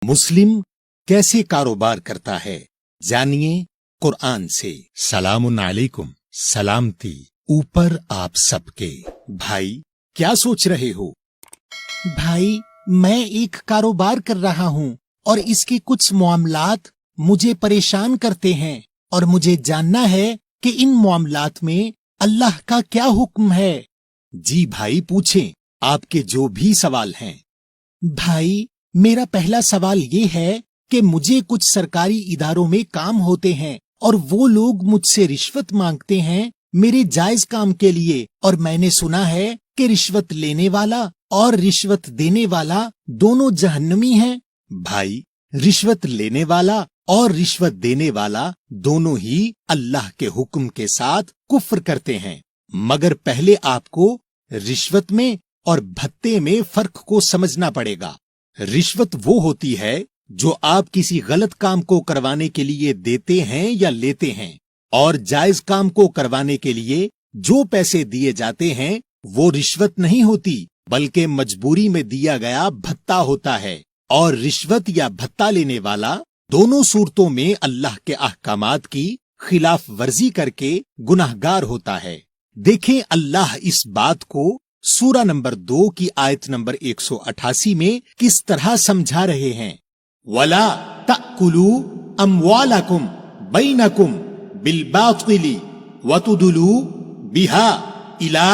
मुस्लिम कैसे कारोबार करता है, जानिए कुरान से। सलामुन अलैकुम, सलामती ऊपर आप सबके। भाई क्या सोच रहे हो? भाई मैं एक कारोबार कर रहा हूँ और इसके कुछ मामलात मुझे परेशान करते हैं और मुझे जानना है कि इन मामलात में अल्लाह का क्या हुक्म है। जी भाई पूछें, आपके जो भी सवाल हैं। भाई मेरा पहला सवाल ये है कि मुझे कुछ सरकारी इदारों में काम होते हैं और वो लोग मुझसे रिश्वत मांगते हैं मेरे जायज काम के लिए, और मैंने सुना है कि रिश्वत लेने वाला और रिश्वत देने वाला दोनों जहन्नमी हैं। भाई रिश्वत लेने वाला और रिश्वत देने वाला दोनों ही अल्लाह के हुक्म के साथ कुफ्र करते हैं, मगर पहले आपको रिश्वत में और भत्ते में फर्क को समझना पड़ेगा। रिश्वत वो होती है जो आप किसी गलत काम को करवाने के लिए देते हैं या लेते हैं, और जायज काम को करवाने के लिए जो पैसे दिए जाते हैं वो रिश्वत नहीं होती, बल्कि मजबूरी में दिया गया भत्ता होता है। और रिश्वत या भत्ता लेने वाला दोनों सूरतों में अल्लाह के अहकामात की खिलाफ वर्जी करके गुनाहगार होता है। देखें अल्लाह इस बात को सूरा नंबर 2 की आयत नंबर 188 में किस तरह समझा रहे हैं। वला तअकुलू अमवालकुम बैनकुम बिलबातिली वतुदलू बिहा इला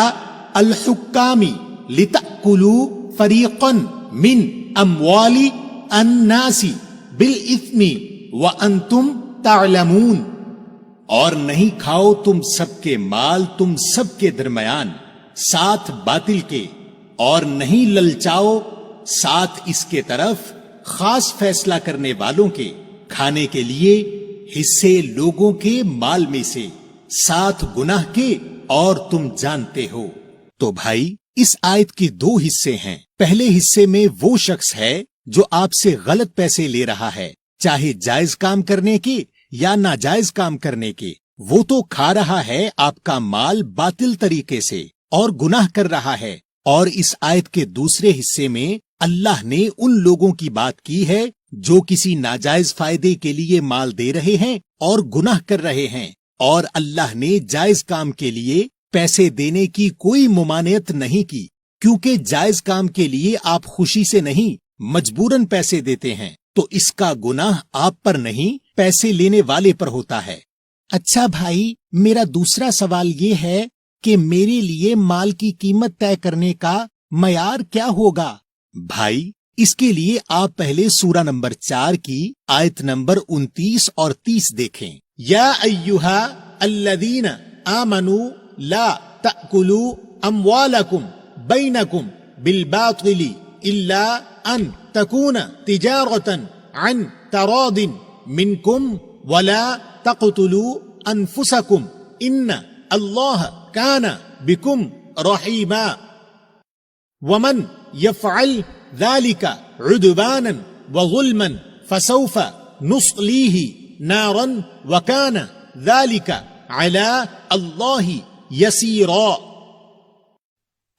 अल हुक्कामी लितअकुलू फरीक़न मिन अमवाली अन्नासी बिल इस्मी व अंतुम तालमून। और नहीं खाओ तुम सबके माल तुम सबके दरमियान साथ बातिल के, और नहीं ललचाओ साथ इसके तरफ खास फैसला करने वालों के खाने के लिए हिस्से लोगों के माल में से साथ गुनाह के, और तुम जानते हो। तो भाई इस आयत के 2 हिस्से हैं। पहले हिस्से में वो शख्स है जो आपसे गलत पैसे ले रहा है, चाहे जायज काम करने के या नाजायज काम करने के। वो तो खा रहा है आपका माल बातिल तरीके से और गुनाह कर रहा है। और इस आयत के दूसरे हिस्से में अल्लाह ने उन लोगों की बात की है जो किसी नाजायज फायदे के लिए माल दे रहे हैं और गुनाह कर रहे हैं, और अल्लाह ने जायज काम के लिए पैसे देने की कोई मुमानियत नहीं की, क्योंकि जायज काम के लिए आप खुशी से नहीं मजबूरन पैसे देते हैं, तो इसका गुनाह आप पर नहीं पैसे लेने वाले पर होता है। अच्छा भाई मेरा दूसरा सवाल ये है कि मेरे लिए माल की कीमत तय करने का मयार क्या होगा? भाई इसके लिए आप पहले सूरा नंबर 4 की आयत नंबर 29 और 30 देखें। या अय्युहा अल्लदीना आमनू ला तअकुलू अमवालकुम बैनकुम बिलबातिली इल्ला अन तकूना तिजारतन अन तरादिन मिनकुम वला तक़तुलू अनफुसकुम इन्न अल्लाह काना बिकुम रहीमा वमन यफ़अल ज़ालिका उद्वानन व ज़ुल्मन फसौफ़ नुस्लीही नारन व काना ज़ालिका अला अल्लाहि यसीरा।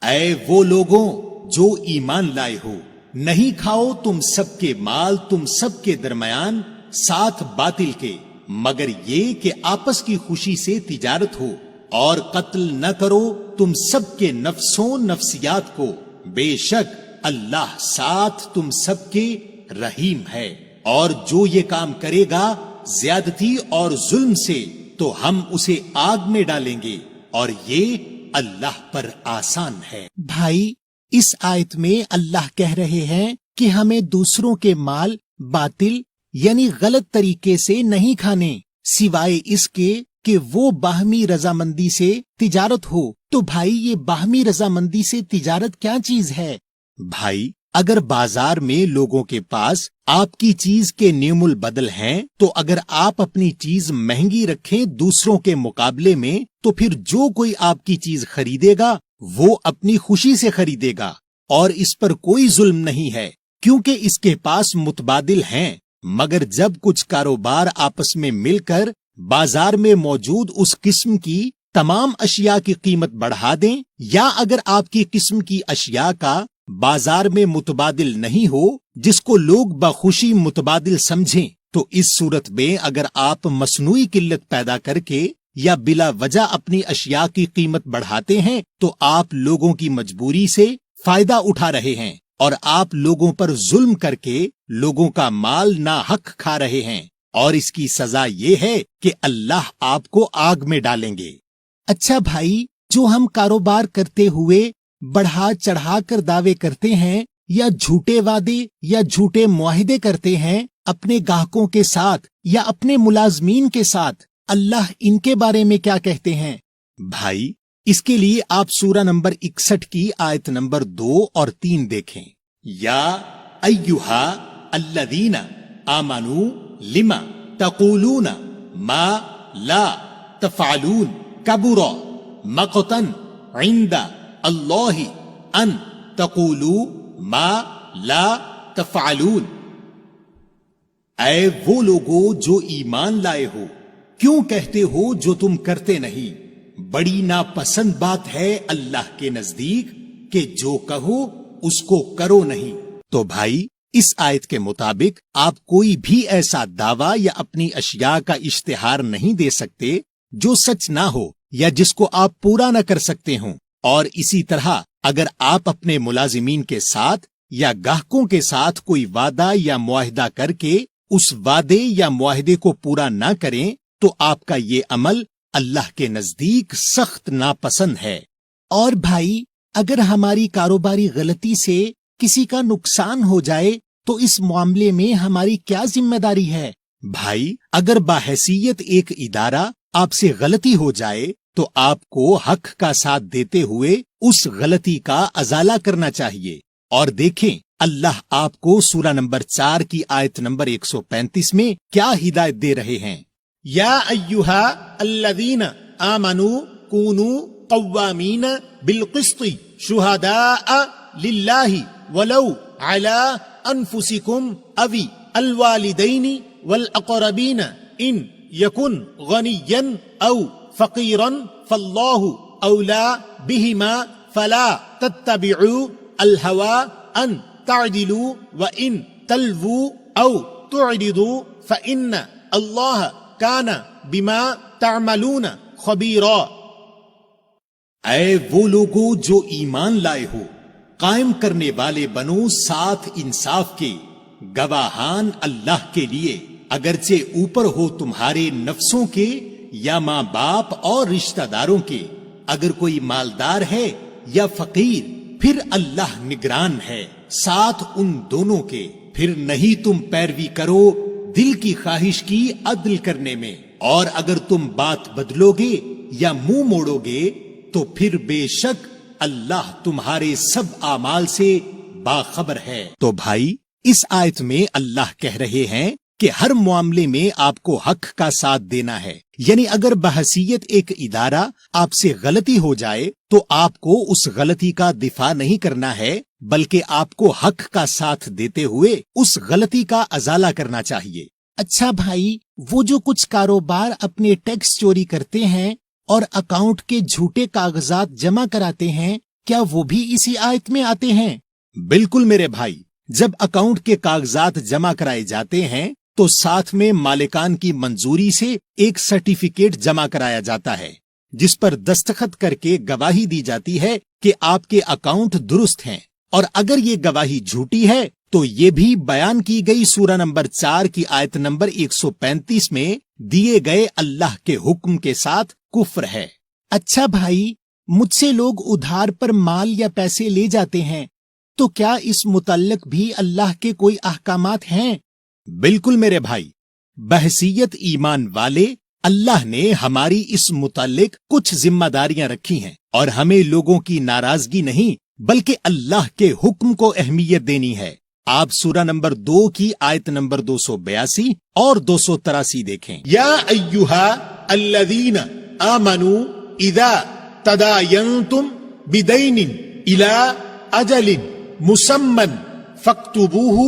ऐ वो लोगों जो ईमान लाए हो, नहीं खाओ तुम सबके माल तुम सबके दरमियान साथ बातिल के, मगर ये कि आपस की खुशी से तिजारत हो, और कत्ल न करो तुम सबके नफ्सों नफ्सियात को, बेशक अल्लाह साथ तुम सबके रहीम है। और जो ये काम करेगा ज्यादती और जुल्म से, तो हम उसे आग में डालेंगे, और ये अल्लाह पर आसान है। भाई इस आयत में अल्लाह कह रहे हैं कि हमें दूसरों के माल बातिल यानी गलत तरीके से नहीं खाने, सिवाय इसके कि वो बाहमी रजामंदी से तिजारत हो। तो भाई ये बाहमी रजामंदी से तिजारत क्या चीज है? भाई अगर बाजार में लोगों के पास आपकी चीज के न्यूमुल बदल हैं, तो अगर आप अपनी चीज महंगी रखें दूसरों के मुकाबले में, तो फिर जो कोई आपकी चीज खरीदेगा वो अपनी खुशी से खरीदेगा, और इस पर कोई जुल्म नहीं है, क्योंकि इसके पास मुतबादिल हैं। मगर जब कुछ कारोबार आपस में मिलकर बाजार में मौजूद उस किस्म की तमाम अशिया की कीमत बढ़ा दें, या अगर आपकी किस्म की अशिया का बाजार में मुतबादिल नहीं हो जिसको लोग बखुशी मुतबादिल समझें, तो इस सूरत में अगर आप मसनूई किल्लत पैदा करके या बिला वजह अपनी अशिया की कीमत बढ़ाते हैं तो आप लोगों की मजबूरी से फायदा उठा रहे हैं और आप लोगों पर जुल्म करके लोगों का माल नाहक खा रहे हैं, और इसकी सजा ये है कि अल्लाह आपको आग में डालेंगे। अच्छा भाई, जो हम कारोबार करते हुए बढ़ा चढ़ा कर दावे करते हैं या झूठे वादे या झूठे मुआहिदे करते हैं अपने गाहकों के साथ या अपने मुलाजमीन के साथ, अल्लाह इनके बारे में क्या कहते हैं? भाई, इसके लिए आप सूरा नंबर 61 की आयत नंबर 2 और 3 देखें। या अय्युहा अल्लदीना आमनू लिमा तक़ूलूना मा ला तफ़अलून कबुरा मक़तन इंदा अल्लाहि अन तक़ूलू मा ला तफ़अलून। ऐ वो लोगो जो ईमान लाए हो, क्यों कहते हो जो तुम करते नहीं? बड़ी नापसंद बात है अल्लाह के नजदीक कि जो कहो उसको करो नहीं। तो भाई, इस आयत के मुताबिक आप कोई भी ऐसा दावा या अपनी अशिया का इश्तिहार नहीं दे सकते जो सच ना हो या जिसको आप पूरा न कर सकते हों। और इसी तरह अगर आप अपने मुलाजिमीन के साथ या गाहकों के साथ कोई वादा या मुआहिदा करके उस वादे या मुआहिदे को पूरा ना करें तो आपका ये अमल अल्लाह के नजदीक सख्त नापसंद है। और भाई, अगर हमारी कारोबारी गलती से किसी का नुकसान हो जाए तो इस मामले में हमारी क्या जिम्मेदारी है? भाई, अगर बाहैसियत एक इदारा आपसे गलती हो जाए तो आपको हक का साथ देते हुए उस गलती का अजाला करना चाहिए। और देखें, अल्लाह आपको सूरा नंबर 4 की आयत नंबर 135 में क्या हिदायत दे रहे हैं। या अय्युहा अल्लज़ीना आमनू कूनू क़व्वामीन बिलक़िस्ति शुहदाअ लिल्लाहि वलौ अला अनफुसिकुम अवी अलवालिदैनि वल अक़रबीन इन यकुन गनिय्यन औ फ़क़ीरन फ़ल्लाहु औला बिहिमा फ़ला तत्तबिउ अल हवा अन तअदिलू व इन तलवू औ तुअरिदू फ़इन्न अल्लाह काना बिमा तअमलून खबीरा। ऐ वो लोगो जो ईमान लाए हो, कायम करने वाले बनो साथ इंसाफ के, गवाहान अल्लाह के लिए, अगरचे ऊपर हो तुम्हारे नफ्सों के या माँ बाप और रिश्तेदारों के। अगर कोई मालदार है या फकीर, फिर अल्लाह निगरान है साथ उन दोनों के। फिर नहीं तुम पैरवी करो दिल की ख्वाहिश की अदल करने में, और अगर तुम बात बदलोगे या मुंह मोड़ोगे तो फिर बेशक अल्लाह तुम्हारे सब आमाल से बाखबर है। तो भाई, इस आयत में अल्लाह कह रहे हैं कि हर मामले में आपको हक का साथ देना है। यानी अगर बहसीयत एक इदारा आपसे गलती हो जाए तो आपको उस गलती का दिफा नहीं करना है, बल्कि आपको हक का साथ देते हुए उस गलती का अजाला करना चाहिए। अच्छा भाई, वो जो कुछ कारोबार अपने टैक्स चोरी करते हैं और अकाउंट के झूठे कागजात जमा कराते हैं, क्या वो भी इसी आयत में आते हैं? बिल्कुल मेरे भाई, जब अकाउंट के कागजात जमा कराए जाते हैं तो साथ में मालिकान की मंजूरी से एक सर्टिफिकेट जमा कराया जाता है जिस पर दस्तखत करके गवाही दी जाती है कि आपके अकाउंट दुरुस्त हैं। और अगर ये गवाही झूठी है तो ये भी बयान की गई सूरा नंबर 4 की आयत नंबर 135 में दिए गए अल्लाह के हुक्म के साथ कुफ्र है। अच्छा भाई, मुझसे लोग उधार पर माल या पैसे ले जाते हैं, तो क्या इस मुतल्लिक भी अल्लाह के कोई अहकामात हैं? बिल्कुल मेरे भाई, बहसीयत ईमान वाले अल्लाह ने हमारी इस मुतालिक कुछ जिम्मेदारियां रखी हैं और हमें लोगों की नाराजगी नहीं बल्कि अल्लाह के हुक्म को अहमियत देनी है। आप सूरा नंबर 2 की आयत नंबर 282 और 283 देखें। या अय्युहा अल्लज़ीना आमनू इज़ा तदायनतुम बिदैनिन इला अजलिन मुसम्मन फक्तुबूहु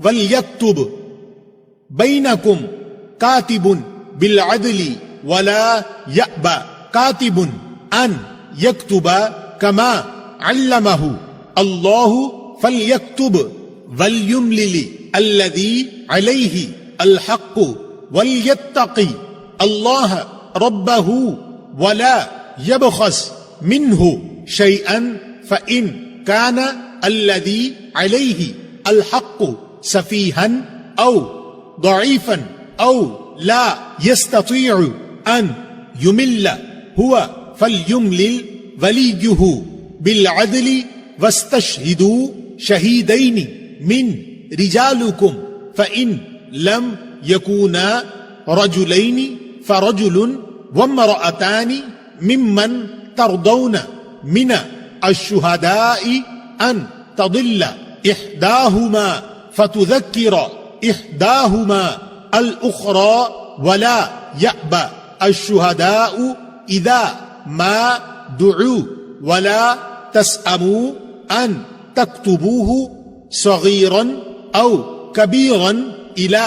वलयक्तुब बैनकुम कातिबुन बिल अदली वला यअबा कातिबुन अन यक्तुबा कमा अल्लमहु अल्लाहु فَلْيَكْتُبْ وَلْيُمْلِلِ الَّذِي عَلَيْهِ الْحَقُّ وَلْيَتَّقِ اللَّهَ رَبَّهُ وَلَا يَبْخَسْ مِنْهُ شَيْئًا فَإِنْ كَانَ الَّذِي عَلَيْهِ الْحَقُّ سَفِيهًا أَوْ ضَعِيفًا أَوْ لَا يَسْتَطِيعُ أَنْ يُمِلَّ هُوَ فَلْيُمْلِلْ وَلِيُّهُ بِالْعَدْلِ وَاسْتَشْهِدُوا شَهِيدَيْنِ مِنْ رِجَالِكُمْ فَإِنْ لَمْ يَكُونَا رَجُلَيْنِ فَرَجُلٌ وَامْرَأَتَانِ مِمَّنْ تَرْضَوْنَ مِنَ الشُّهَدَاءِ أَنْ تَضِلَّ إِحْدَاهُمَا فَتُذَكِّرَ إِحْدَاهُمَا الْأُخْرَى وَلَا يَأْبَى الشُّهَدَاءُ إِذَا ما دعوا ولا تسأموا أن تكتبوه صغيرا أو كبيرا إلى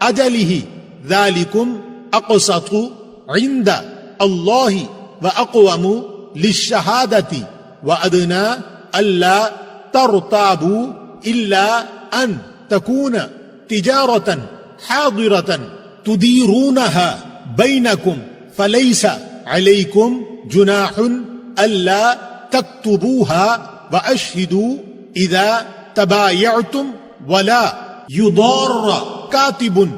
أجله ذلكم أقسط عند الله وأقوم للشهادة وأدنى ألا ترتابوا إلا أن تكون تجارة حاضرة تديرونها بينكم فليس عليكم جناح ألا تكتبوها وأشهدوا إذا تبايعتم ولا يضار كاتب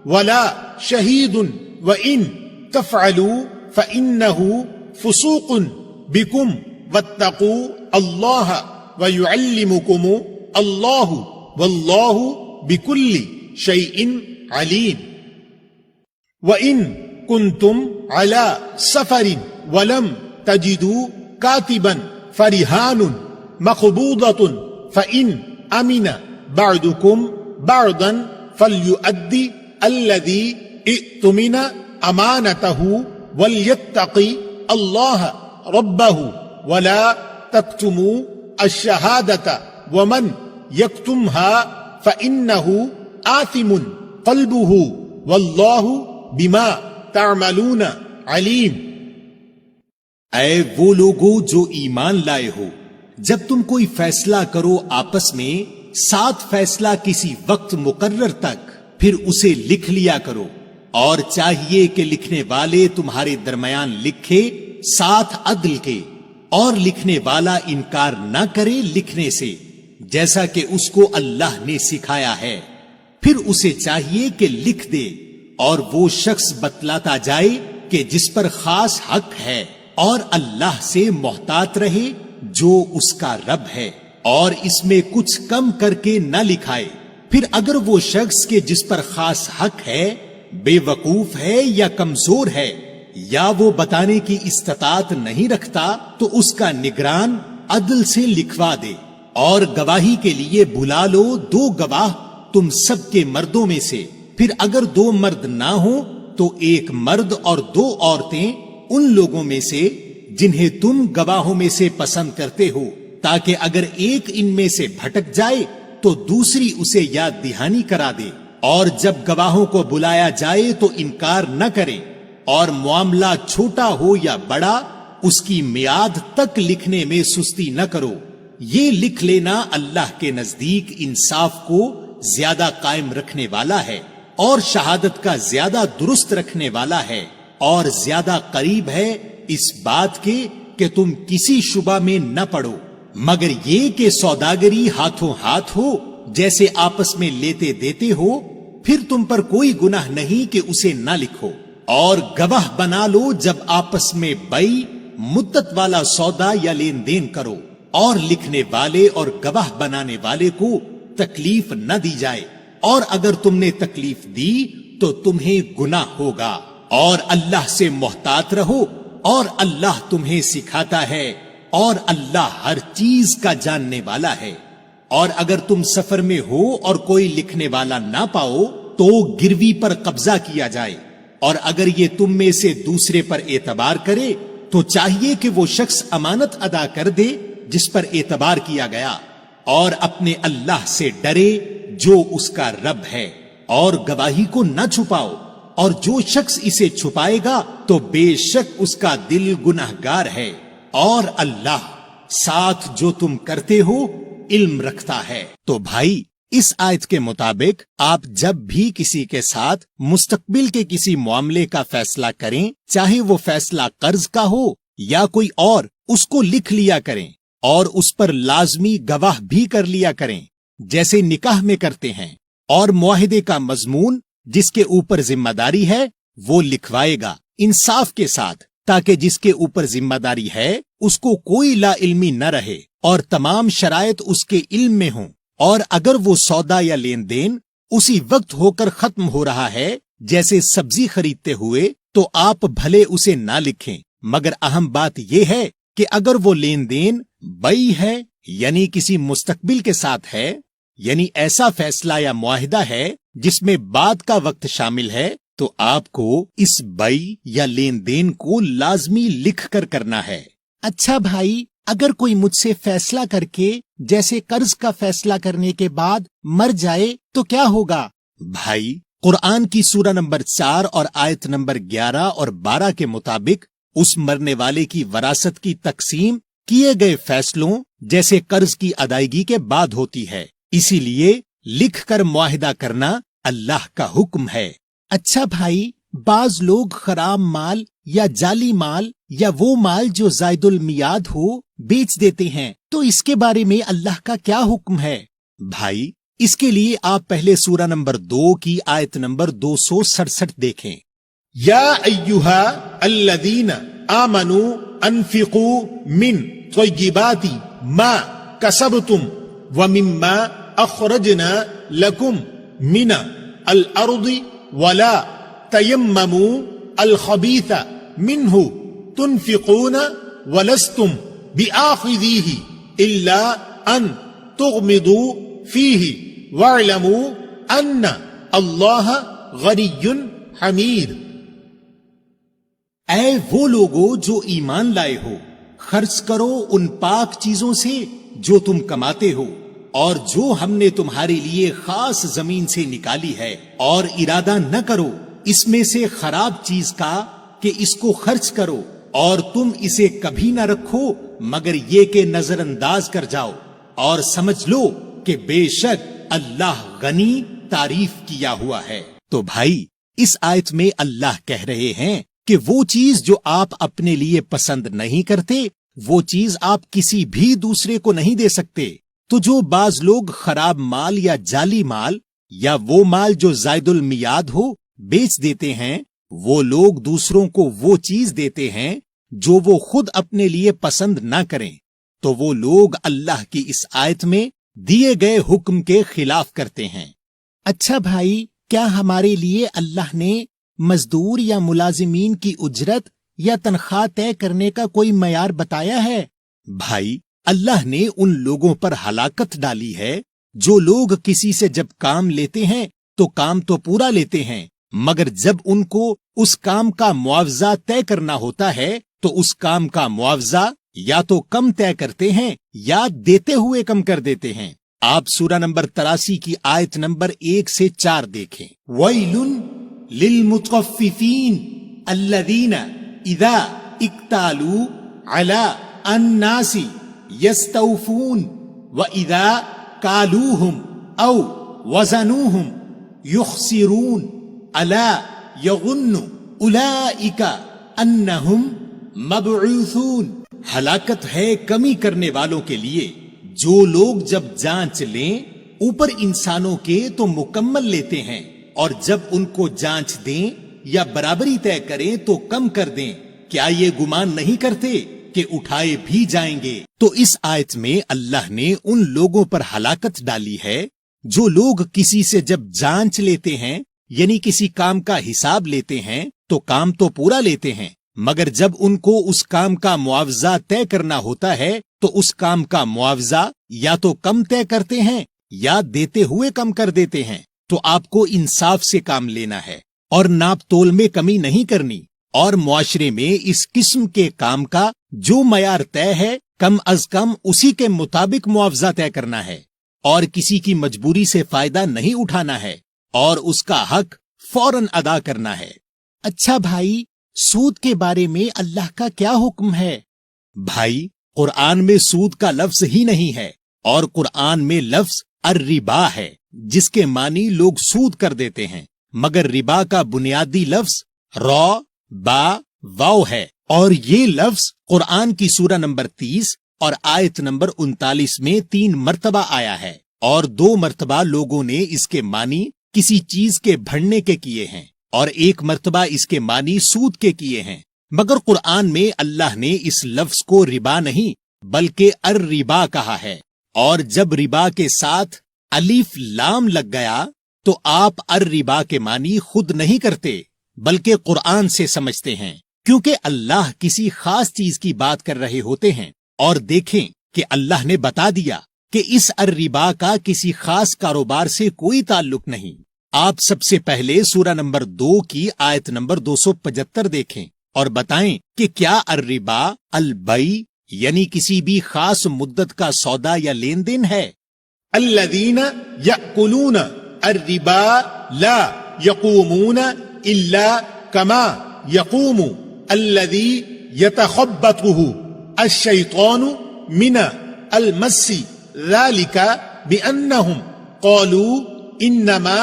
ولا شهيد وإن تفعلوا فإنه فسوق بكم واتقوا الله ويعلمكم الله والله بكل شيء عليم وإن كنتم على سفر ولم تجدوا كاتبا فرهان مقبوضة فإن أمن بعضكم بعضا فليؤدي الذي ائتمن أمانته وليتق الله ربه ولا تكتموا الشهادة ومن يكتمها فإنه آثم قلبه والله بما تعملون علیم۔ اے وہ لوگو جو ایمان لائے ہو، جب تم کوئی فیصلہ کرو آپس میں، ساتھ فیصلہ کسی وقت مقرر تک، پھر اسے لکھ لیا کرو، اور چاہیے کہ لکھنے والے تمہارے درمیان لکھے ساتھ عدل کے، اور لکھنے والا انکار نہ کرے لکھنے سے جیسا کہ اس کو اللہ نے سکھایا ہے، پھر اسے چاہیے کہ لکھ دے، اور وہ شخص بتلاتا جائے کہ جس پر خاص حق ہے، اور اللہ سے محتاط رہے جو اس کا رب ہے، اور اس میں کچھ کم کر کے نہ لکھائے۔ پھر اگر وہ شخص کے جس پر خاص حق ہے بے وقوف ہے یا کمزور ہے، یا وہ بتانے کی استطاعت نہیں رکھتا، تو اس کا نگران عدل سے لکھوا دے، اور گواہی کے لیے بلا لو 2 گواہ تم سب کے مردوں میں سے، پھر اگر 2 مرد نہ ہوں تو 1 مرد اور 2 عورتیں ان لوگوں میں سے جنہیں تم گواہوں میں سے پسند کرتے ہو، تاکہ اگر ایک ان میں سے بھٹک جائے تو دوسری اسے یاد دہانی کرا دے، اور جب گواہوں کو بلایا جائے تو انکار نہ کرے، اور معاملہ چھوٹا ہو یا بڑا اس کی میعاد تک لکھنے میں سستی نہ کرو۔ یہ لکھ لینا اللہ کے نزدیک انصاف کو زیادہ قائم رکھنے والا ہے، اور شہادت کا زیادہ درست رکھنے والا ہے، اور زیادہ قریب ہے اس بات کے کہ تم کسی شبہ میں نہ پڑو، مگر یہ کہ سوداگری ہاتھوں ہاتھ ہو، جیسے آپس میں لیتے دیتے ہو، پھر تم پر کوئی گناہ نہیں کہ اسے نہ لکھو، اور گواہ بنا لو جب آپس میں بیع مدت والا سودا یا لین دین کرو، اور لکھنے والے اور گواہ بنانے والے کو تکلیف نہ دی جائے، اور اگر تم نے تکلیف دی تو تمہیں گناہ ہوگا، اور اللہ سے محتاط رہو، اور اللہ تمہیں سکھاتا ہے، اور اللہ ہر چیز کا جاننے والا ہے۔ اور اگر تم سفر میں ہو اور کوئی لکھنے والا نہ پاؤ تو گروی پر قبضہ کیا جائے، اور اگر یہ تم میں سے دوسرے پر اعتبار کرے تو چاہیے کہ وہ شخص امانت ادا کر دے جس پر اعتبار کیا گیا، اور اپنے اللہ سے ڈرے جو اس کا رب ہے، اور گواہی کو نہ چھپاؤ، اور جو شخص اسے چھپائے گا تو بے شک اس کا دل گنہگار ہے، اور اللہ ساتھ جو تم کرتے ہو इल्म रखता है। तो भाई, इस आयत के मुताबिक आप जब भी किसी के साथ मुस्तकबिल के किसी मामले का फैसला करें, चाहे वो फैसला कर्ज का हो या कोई और, उसको लिख लिया करें और उस पर लाजमी गवाह भी कर लिया करें, जैसे निकाह में करते हैं। और मुआहिदे का मजमून जिसके ऊपर जिम्मेदारी है वो लिखवाएगा इंसाफ के साथ, ताकि जिसके ऊपर जिम्मेदारी है उसको कोई ला इल्मी न रहे और तमाम शरायत उसके इल्म में हों। और अगर वो सौदा या लेन देन उसी वक्त होकर खत्म हो रहा है, जैसे सब्जी खरीदते हुए, तो आप भले उसे ना लिखें, मगर अहम बात यह है कि अगर वो लेन देन बई है यानी किसी मुस्तकबिल के साथ है, यानी ऐसा फैसला या मुआहिदा है जिसमें बाद का वक्त शामिल है, तो आपको इस बई या लेन देन को लाजमी लिख कर करना है। अच्छा भाई, अगर कोई मुझसे फैसला करके जैसे कर्ज का फैसला करने के बाद मर जाए तो क्या होगा? भाई, कुरान की सूरा नंबर 4 और आयत नंबर 11 और 12 के मुताबिक उस मरने वाले की वरासत की तकसीम किए गए फैसलों जैसे कर्ज की अदायगी के बाद होती है। इसीलिए लिख कर मुआहिदा करना अल्लाह का हुक्म है। अच्छा भाई, बाज लोग खराब माल या जाली माल या वो माल जो जायदुल मियाद हो बेच देते हैं, तो इसके बारे में अल्लाह का क्या हुक्म है? भाई, इसके लिए आप पहले सूरा नंबर 2 की आयत नंबर 267 देखें। या अय्युहा अल्लदीना आमनू अनफिकू मिन त्वय्यिबाति मा कसबतुम व मिम्मा अखरजना लकुम मिना अल अर्दि वला तयम्ममू अल खबीथा मिन्हु तुनफिकून वलस्तुम बिआखिज़ीहि इल्ला अन तुग़मिदू फीहि वअलमू अन्न अल्लाह गनिय्युन हमीद। ऐ वो लोगो जो ईमान लाए हो, खर्च करो उन पाक चीजों से जो तुम कमाते हो और जो हमने तुम्हारे लिए खास जमीन से निकाली है, और इरादा न करो इसमें से खराब चीज का कि इसको खर्च करो, और तुम इसे कभी न रखो मगर ये कि नजरअंदाज कर जाओ, और समझ लो कि बेशक अल्लाह गनी तारीफ किया हुआ है। तो भाई, इस आयत में अल्लाह कह रहे हैं कि वो चीज जो आप अपने लिए पसंद नहीं करते, वो चीज आप किसी भी दूसरे को नहीं दे सकते। तो जो बाज लोग खराब माल या जाली माल या वो माल जो जायदुल मियाद हो बेच देते हैं, वो लोग दूसरों को वो चीज देते हैं जो वो खुद अपने लिए पसंद ना करें, तो वो लोग अल्लाह की इस आयत में दिए गए हुक्म के खिलाफ करते हैं। अच्छा भाई, क्या हमारे लिए अल्लाह ने मजदूर या मुलाजिमीन की उजरत या तनख्वाह तय करने का कोई मयार बताया है? भाई, अल्लाह ने उन लोगों पर हलाकत डाली है जो लोग किसी से जब काम लेते हैं तो काम तो पूरा लेते हैं, मगर जब उनको उस काम का मुआवजा तय करना होता है तो उस काम का मुआवजा या तो कम तय करते हैं या देते हुए कम कर देते हैं। आप सूरा नंबर 83 की आयत नंबर 1 से 4 देखें। वैलुन लिलमुतफ्फिफीन अल्लज़ीना इज़ा इक्तालू अला अन्नासी यस्तौफून व इज़ा कालूहुम औ वज़नूहुम युखसिरून अला यगुन्नु उलाइका अन्नहुम मबऊसून। हलाकत है कमी करने वालों के लिए, जो लोग जब जांच लें ऊपर इंसानों के तो मुकम्मल लेते हैं, और जब उनको जांच दें या बराबरी तय करें तो कम कर दें। क्या ये गुमान नहीं करते कि उठाए भी जाएंगे? तो इस आयत में अल्लाह ने उन लोगों पर हलाकत डाली है जो लोग किसी से जब जांच लेते हैं, यानी किसी काम का हिसाब लेते हैं, तो काम तो पूरा लेते हैं, मगर जब उनको उस काम का मुआवजा तय करना होता है तो उस काम का मुआवजा या तो कम तय करते हैं या देते हुए कम कर देते हैं। तो आपको इंसाफ से काम लेना है और नाप तोल में कमी नहीं करनी, और मुआशरे में इस किस्म के काम का जो मयार तय है कम अज कम उसी के मुताबिक मुआवजा तय करना है, और किसी की मजबूरी से फायदा नहीं उठाना है, और उसका हक फौरन अदा करना है। अच्छा भाई, सूद के बारे में अल्लाह का क्या हुक्म है? भाई, कुरान में सूद का लफ्ज ही नहीं है, اور قرآن میں لفظ الربا ہے جس کے معنی لوگ سود کر دیتے ہیں، مگر ربا کا بنیادی لفظ را با واو ہے، اور یہ لفظ قرآن کی سورہ نمبر 30 اور آیت نمبر 39 میں 3 مرتبہ آیا ہے، اور 2 مرتبہ لوگوں نے اس کے معنی کسی چیز کے بڑھنے کے کیے ہیں، اور 1 مرتبہ اس کے معنی سود کے کیے ہیں، مگر قرآن میں اللہ نے اس لفظ کو ربا نہیں بلکہ الربا کہا ہے، اور جب ربا کے ساتھ الف لام لگ گیا تو آپ الربا کے معنی خود نہیں کرتے بلکہ قرآن سے سمجھتے ہیں، کیونکہ اللہ کسی خاص چیز کی بات کر رہے ہوتے ہیں، اور دیکھیں کہ اللہ نے بتا دیا کہ اس الربا کا کسی خاص کاروبار سے کوئی تعلق نہیں۔ آپ سب سے پہلے سورہ نمبر 2 کی آیت نمبر 275 دیکھیں اور بتائیں کہ کیا الربا البیع یعنی کسی بھی خاص مدت کا سودا یا لین دین ہے؟ الذين يأكلون الربا لا يقومون إلا كما يقوم الذي يتخبطه الشيطان من المس، ذلك بأنهم قالوا إنما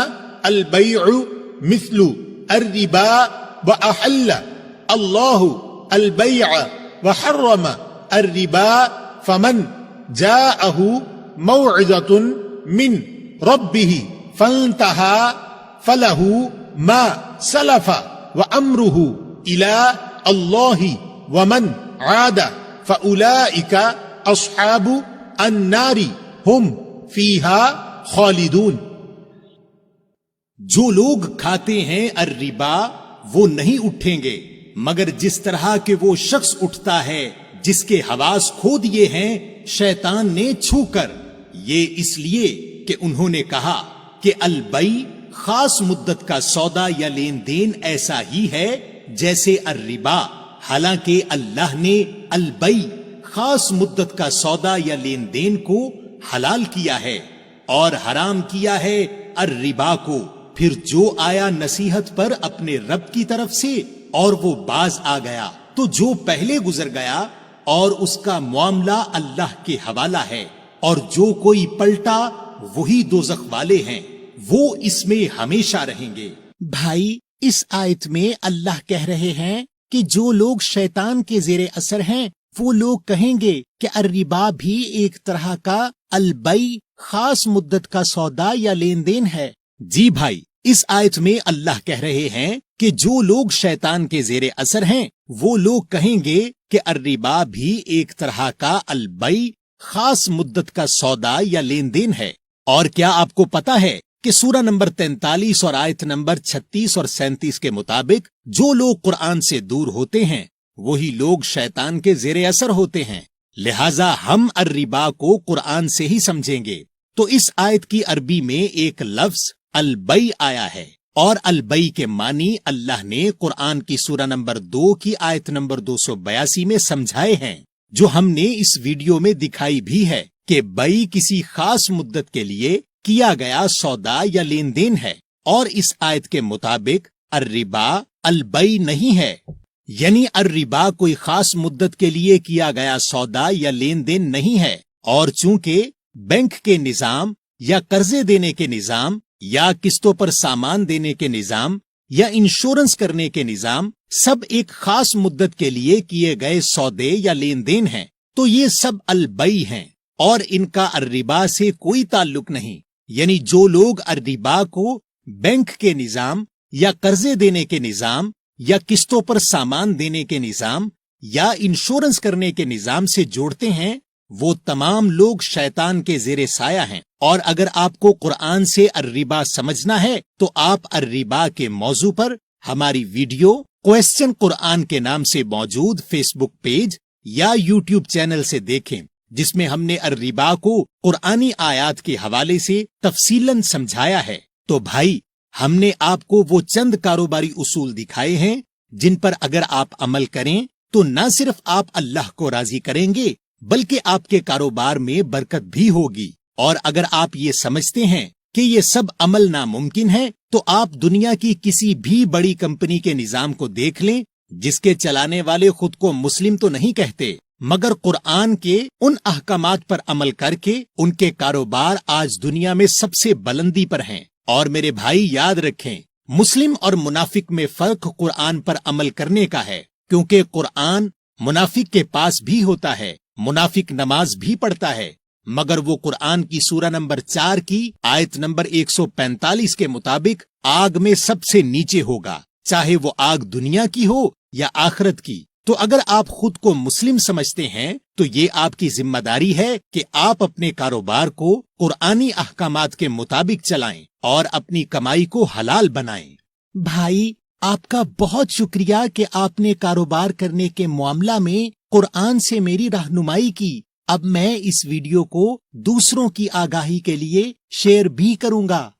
البيع مثل الربا وأحل الله البيع وحرم الربا، فمن جاءه موعظة من ربه فانتهى فله ما سلف وأمره إلى الله ومن عاد فأولئك أصحاب النار هم فيها خالدون۔ جو لوگ کھاتے ہیں الربا وہ نہیں اٹھیں گے مگر جس طرح کہ وہ شخص اٹھتا ہے جس کے حواس کھو دیے ہیں شیطان نے چھو کر، یہ اس لیے کہ انہوں نے کہا کہ البیع خاص مدت کا سودا یا لین دین ایسا ہی ہے جیسے الربا، حالانکہ اللہ نے البیع خاص مدت کا سودا یا لین دین کو حلال کیا ہے اور حرام کیا ہے الربا کو۔ پھر جو آیا نصیحت پر اپنے رب کی طرف سے اور وہ باز آ گیا تو جو پہلے گزر گیا اور اس کا معاملہ اللہ کے حوالہ ہے، اور جو کوئی پلٹا وہی دوزخ والے ہیں، وہ اس میں ہمیشہ رہیں گے۔ بھائی، اس آیت میں اللہ کہہ رہے ہیں کہ جو لوگ شیطان کے زیر اثر ہیں وہ لوگ کہیں گے کہ الربا بھی ایک طرح کا البیع خاص مدت کا سودا یا لین دین ہے۔ جی بھائی، اس آیت میں اللہ کہہ رہے ہیں کہ جو لوگ شیطان کے زیر اثر ہیں وہ لوگ کہیں گے کہ الربا بھی ایک طرح کا البیع خاص مدت کا سودا یا لین دین ہے۔ اور کیا آپ کو پتا ہے کہ سورہ نمبر 43 اور آیت نمبر 36 اور 37 کے مطابق جو لوگ قرآن سے دور ہوتے ہیں وہی لوگ شیطان کے زیر اثر ہوتے ہیں، لہٰذا ہم الربا کو قرآن سے ہی سمجھیں گے۔ تو اس آیت کی عربی میں ایک لفظ البیع آیا ہے، اور البیع کے معنی اللہ نے قرآن کی سورہ نمبر 2 کی آیت نمبر 282 میں سمجھائے ہیں، جو ہم نے اس ویڈیو میں دکھائی بھی ہے کہ بیع کسی خاص مدت کے لیے کیا گیا سودا یا لین دین ہے، اور اس آیت کے مطابق الربا البیع نہیں ہے، یعنی الربا کوئی خاص مدت کے لیے کیا گیا سودا یا لین دین نہیں ہے۔ اور چونکہ بینک کے نظام یا قرضے دینے کے نظام یا قسطوں پر سامان دینے کے نظام یا انشورنس کرنے کے نظام سب ایک خاص مدت کے لیے کیے گئے سودے یا لین دین ہیں، تو یہ سب البیع ہیں اور ان کا الربا سے کوئی تعلق نہیں۔ یعنی جو لوگ الربا کو بینک کے نظام یا قرضے دینے کے نظام یا قسطوں پر سامان دینے کے نظام یا انشورنس کرنے کے نظام سے جوڑتے ہیں وہ تمام لوگ شیطان کے زیر سایہ ہیں۔ اور اگر آپ کو قرآن سے الربا سمجھنا ہے تو آپ الربا کے موضوع پر ہماری ویڈیو کوسچن قرآن کے نام سے موجود فیس بک پیج یا یوٹیوب چینل سے دیکھیں، جس میں ہم نے الربا کو قرآنی آیات کے حوالے سے تفصیلاً سمجھایا ہے۔ تو بھائی، ہم نے آپ کو وہ چند کاروباری اصول دکھائے ہیں جن پر اگر آپ عمل کریں تو نہ صرف آپ اللہ کو راضی کریں گے بلکہ آپ کے کاروبار میں برکت بھی ہوگی۔ اور اگر آپ یہ سمجھتے ہیں کہ یہ سب عمل ناممکن ہے تو آپ دنیا کی کسی بھی بڑی کمپنی کے نظام کو دیکھ لیں، جس کے چلانے والے خود کو مسلم تو نہیں کہتے مگر قرآن کے ان احکامات پر عمل کر کے ان کے کاروبار آج دنیا میں سب سے بلندی پر ہیں۔ اور میرے بھائی یاد رکھیں، مسلم اور منافق میں فرق قرآن پر عمل کرنے کا ہے، کیونکہ قرآن منافق کے پاس بھی ہوتا ہے۔ منافق نماز بھی پڑھتا ہے، مگر وہ قرآن کی سورہ نمبر 4 کی آیت نمبر 145 کے مطابق آگ میں سب سے نیچے ہوگا، چاہے وہ آگ دنیا کی ہو یا آخرت کی۔ تو اگر آپ خود کو مسلم سمجھتے ہیں تو یہ آپ کی ذمہ داری ہے کہ آپ اپنے کاروبار کو قرآنی احکامات کے مطابق چلائیں اور اپنی کمائی کو حلال بنائیں۔ بھائی، آپ کا بہت شکریہ کہ آپ نے کاروبار کرنے کے معاملہ میں قرآن سے میری رہنمائی کی۔ اب میں اس ویڈیو کو دوسروں کی آگاہی کے لیے شیئر بھی کروں گا۔